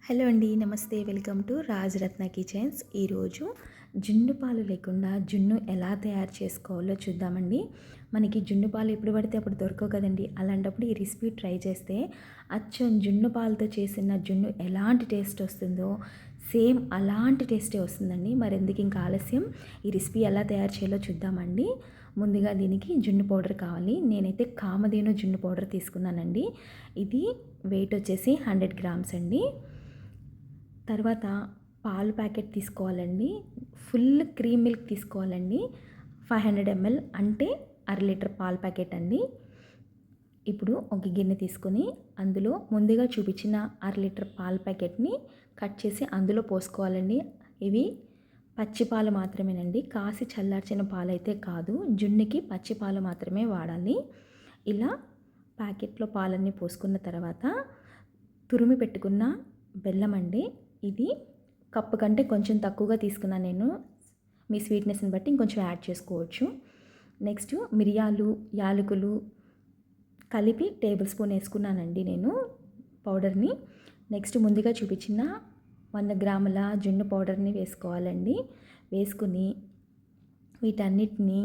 Hello అండి, నమస్తే. Welcome to Rajaratna kitchens. ఈరోజు జున్ను పాలు లేకుండా జున్ను ఎలా తయారు చేసుకోవాలో చూద్దామండి. మనకి జున్ను పాలు ఎప్పుడు పడితే అప్పుడు దొరకవు కదండి. అలాంటప్పుడు ఈ రెసిపీ ట్రై చేస్తే అచ్చం జున్ను పాలతో చేసిన జున్ను ఎలాంటి టేస్ట్ వస్తుందో సేమ్ అలాంటి టేస్టే వస్తుందండి. మరెందుకు ఇంకా ఆలస్యం, ఈ రెసిపీ ఎలా తయారు చేయాలో చూద్దామండి. ముందుగా దీనికి జున్ను పౌడర్ కావాలి. నేనైతే కామధేను జున్ను పౌడర్ తీసుకున్నానండి. ఇది వెయిట్ వచ్చేసి 100 గ్రామ్స్ అండి. తర్వాత పాలు ప్యాకెట్ తీసుకోవాలండి. ఫుల్ క్రీమ్ మిల్క్ తీసుకోవాలండి. 500 ml అంటే 1/2 లీటర్ పాలు ప్యాకెట్ అండి. ఇప్పుడు ఒక గిన్నె తీసుకొని అందులో ముందుగా చూపించిన 1/2 లీటర్ పాలు ప్యాకెట్ని కట్ చేసి అందులో పోసుకోవాలండి. ఇవి పచ్చి పాలు మాత్రమేనండి, కాసి చల్లార్చిన పాలు అయితే కాదు. జున్నుకి పచ్చి పాలు మాత్రమే వాడాలి. ఇలా ప్యాకెట్లో పాలన్నీ పోసుకున్న తర్వాత తురిమి పెట్టుకున్న బెల్లం అండి. ఇది కప్పు కంటే కొంచెం తక్కువగా తీసుకున్నాను నేను. మీ స్వీట్నెస్ని బట్టి ఇంకొంచెం యాడ్ చేసుకోవచ్చు. నెక్స్ట్ మిరియాలు, యాలకులు కలిపి టేబుల్ స్పూన్ వేసుకున్నానండి నేను పౌడర్ని. నెక్స్ట్ ముందుగా చూపించిన 100 గ్రాముల జున్ను పౌడర్ని వేసుకోవాలండి. వేసుకుని వీటన్నిటిని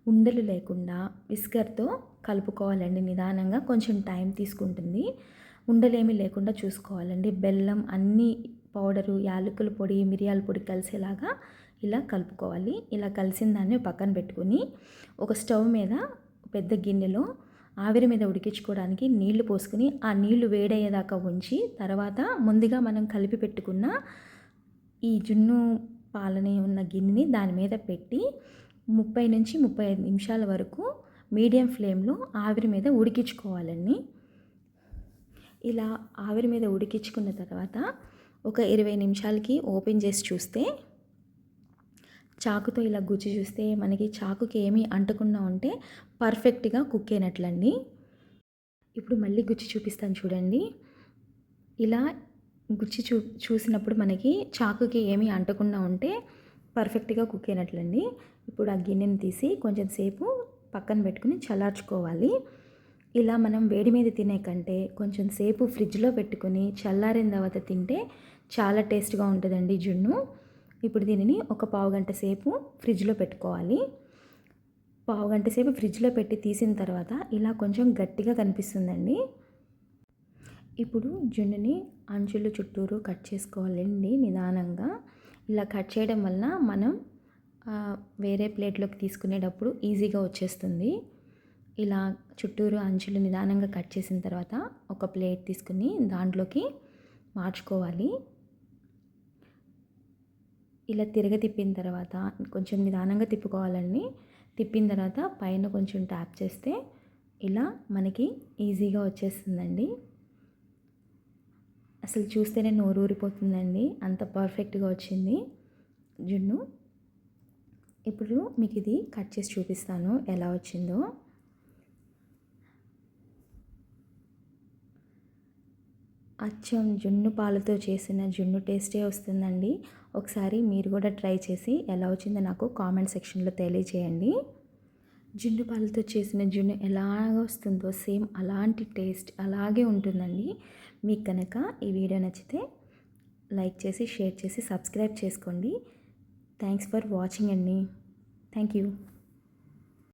ఉండలు లేకుండా విస్కర్తో కలుపుకోవాలండి. నిదానంగా కొంచెం టైం తీసుకుంటుంది. ఉండలేమీ లేకుండా చూసుకోవాలండి. బెల్లం అన్నీ పౌడరు, యాలకుల పొడి, మిరియాల పొడి కలిసేలాగా ఇలా కలుపుకోవాలి. ఇలా కలిసిన దాన్ని పక్కన పెట్టుకుని ఒక స్టవ్ మీద పెద్ద గిన్నెలో ఆవిరి మీద ఉడికించుకోవడానికి నీళ్లు పోసుకుని ఆ నీళ్లు వేడయ్యేదాకా ఉంచి తర్వాత ముందుగా మనం కలిపి పెట్టుకున్న ఈ జున్ను పాలని ఉన్న గిన్నెని దాని మీద పెట్టి 30 నుంచి 35 నిమిషాల వరకు మీడియం ఫ్లేమ్లో ఆవిరి మీద ఉడికించుకోవాలండి. ఇలా ఆవిరి మీద ఉడికించుకున్న తర్వాత ఒక 20 నిమిషాలకి ఓపెన్ చేసి చూస్తే, చాకుతో ఇలా గుచ్చి చూస్తే మనకి చాకుకి ఏమీ అంటకుండా ఉంటే పర్ఫెక్ట్గా కుక్ అయినట్లండి. ఇప్పుడు మళ్ళీ గుచ్చి చూపిస్తాను చూడండి. ఇలా గుచ్చి చూసినప్పుడు మనకి చాకుకి ఏమీ అంటకుండా ఉంటే పర్ఫెక్ట్గా కుక్ అయినట్లండి. ఇప్పుడు ఆ గిన్నెని తీసి కొంచెం సేపు పక్కన పెట్టుకుని చల్లార్చుకోవాలి. ఇలా మనం వేడి మీద తినే కంటే కొంచెం సేపు ఫ్రిడ్జ్లో పెట్టుకుని చల్లారిన తర్వాత తింటే చాలా టేస్ట్గా ఉంటుందండి జున్ను. ఇప్పుడు దీనిని ఒక పావుగంట సేపు ఫ్రిడ్జ్లో పెట్టుకోవాలి. పావుగంట సేపు ఫ్రిడ్జ్లో పెట్టి తీసిన తర్వాత ఇలా కొంచెం గట్టిగా కనిపిస్తుందండి. ఇప్పుడు జున్నుని అంచులు చుట్టూరు కట్ చేసుకోవాలండి నిదానంగా. ఇలా కట్ చేయడం వలన మనం వేరే ప్లేట్లోకి తీసుకునేటప్పుడు ఈజీగా వచ్చేస్తుంది. ఇలా చుట్టూరు అంచులు నిదానంగా కట్ చేసిన తర్వాత ఒక ప్లేట్ తీసుకుని దాంట్లోకి మార్చుకోవాలి. ఇలా తిప్పిన తర్వాత కొంచెం నిదానంగా తిప్పుకోవాలండి. తిప్పిన తర్వాత పైన కొంచెం ట్యాప్ చేస్తే ఇలా మనకి ఈజీగా వచ్చేస్తుందండి. అసలు చూస్తేనే నోరు ఊరిపోతుందండి, అంత పర్ఫెక్ట్గా వచ్చింది జున్ను. ఇప్పుడు మీకు ఇది కట్ చేసి చూపిస్తాను ఎలా వచ్చిందో. అచ్చం జున్ను పాలతో చేసిన జున్ను టేస్టే వస్తుందండి. ఒకసారి మీరు కూడా ట్రై చేసి ఎలా వచ్చిందో నాకు కామెంట్ సెక్షన్లో తెలియజేయండి. జున్ను పాలతో చేసిన జున్ను ఎలాగ వస్తుందో సేమ్ అలాంటి టేస్ట్ అలాగే ఉంటుందండి. మీకు కనుక ఈ వీడియో నచ్చితే లైక్ చేసి, షేర్ చేసి, సబ్స్క్రైబ్ చేసుకోండి. థ్యాంక్స్ ఫర్ వాచింగ్ అండి. Thank you.